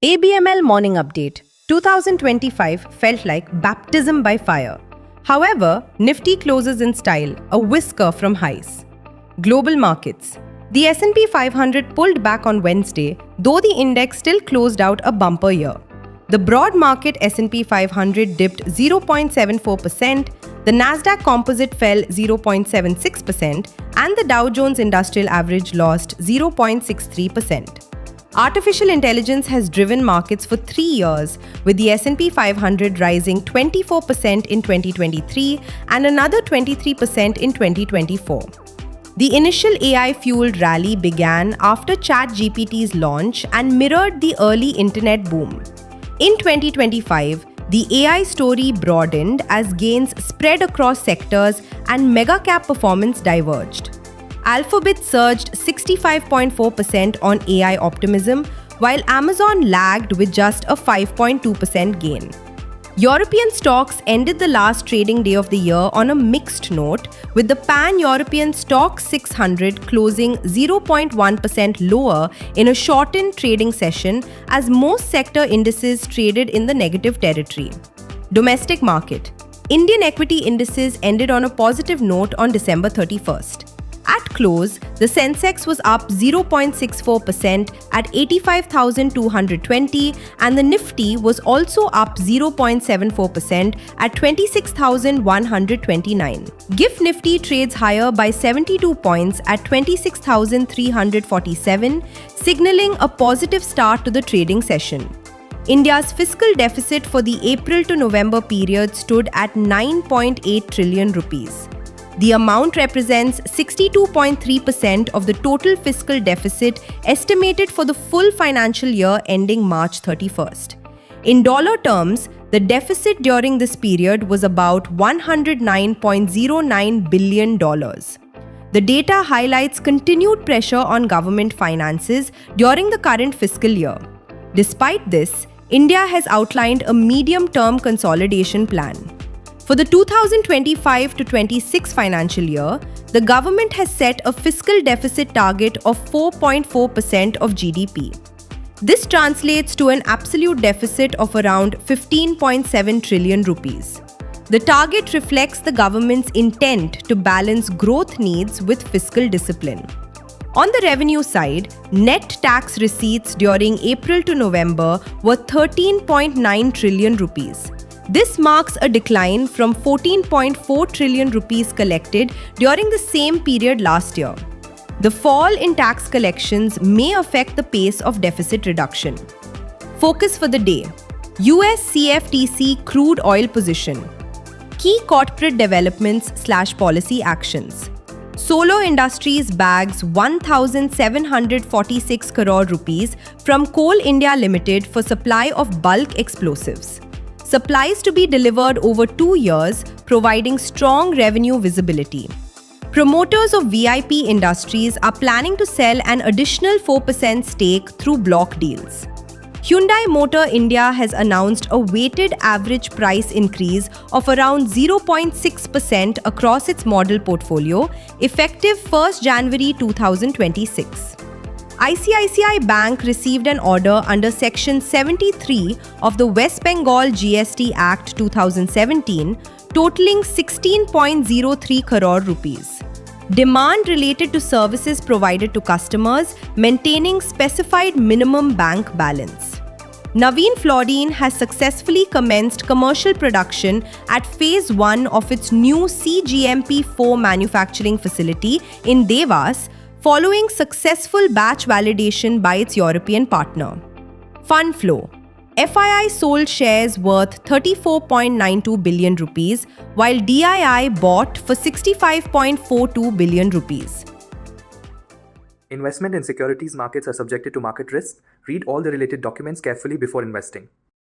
ABML Morning Update 2025 felt like baptism by fire. However, Nifty closes in style, a whisker from highs. Global markets. The S&P 500 pulled back on Wednesday, though the index still closed out a bumper year. The broad market S&P 500 dipped 0.74%, the Nasdaq Composite fell 0.76%, and the Dow Jones Industrial Average lost 0.63%. Artificial intelligence has driven markets for 3 years, with the S&P 500 rising 24% in 2023 and another 23% in 2024. The initial AI-fueled rally began after ChatGPT's launch and mirrored the early internet boom. In 2025, the AI story broadened as gains spread across sectors and mega-cap performance diverged. Alphabet surged 65.4% on AI optimism, while Amazon lagged with just a 5.2% gain. European stocks ended the last trading day of the year on a mixed note, with the Pan-European Stoxx 600 closing 0.1% lower in a shortened trading session as most sector indices traded in the negative territory. Domestic market. Indian equity indices ended on a positive note on December 31st. At close, the Sensex was up 0.64% at 85,220 and the Nifty was also up 0.74% at 26,129. GIFT Nifty trades higher by 72 points at 26,347, signaling a positive start to the trading session. India's fiscal deficit for the April to November period stood at 9.8 trillion rupees. The amount represents 62.3% of the total fiscal deficit estimated for the full financial year ending March 31st. In dollar terms, the deficit during this period was about $109.09 billion. The data highlights continued pressure on government finances during the current fiscal year. Despite this, India has outlined a medium-term consolidation plan. For the 2025-26 financial year, the government has set a fiscal deficit target of 4.4% of GDP. This translates to an absolute deficit of around 15.7 trillion rupees. The target reflects the government's intent to balance growth needs with fiscal discipline. On the revenue side, net tax receipts during April to November were 13.9 trillion rupees. This marks a decline from 14.4 trillion rupees collected during the same period last year. The fall in tax collections may affect the pace of deficit reduction. Focus for the day: US CFTC crude oil position, key corporate developments/policy actions. Solo Industries bags 1,746 crore rupees from Coal India Limited for supply of bulk explosives. Supplies to be delivered over 2 years, providing strong revenue visibility. Promoters of VIP Industries are planning to sell an additional 4% stake through block deals. Hyundai Motor India has announced a weighted average price increase of around 0.6% across its model portfolio, effective 1st January 2026. ICICI Bank received an order under Section 73 of the West Bengal GST Act 2017, totaling 16.03 crore rupees. Demand related to services provided to customers, maintaining specified minimum bank balance. Navin Fluorine has successfully commenced commercial production at Phase 1 of its new cGMP-4 manufacturing facility in Devas, following successful batch validation by its European partner. Fund flow. FII sold shares worth 34.92 billion rupees, while DII bought for 65.42 billion rupees. Investment in securities markets are subjected to market risks. Read all the related documents carefully before investing.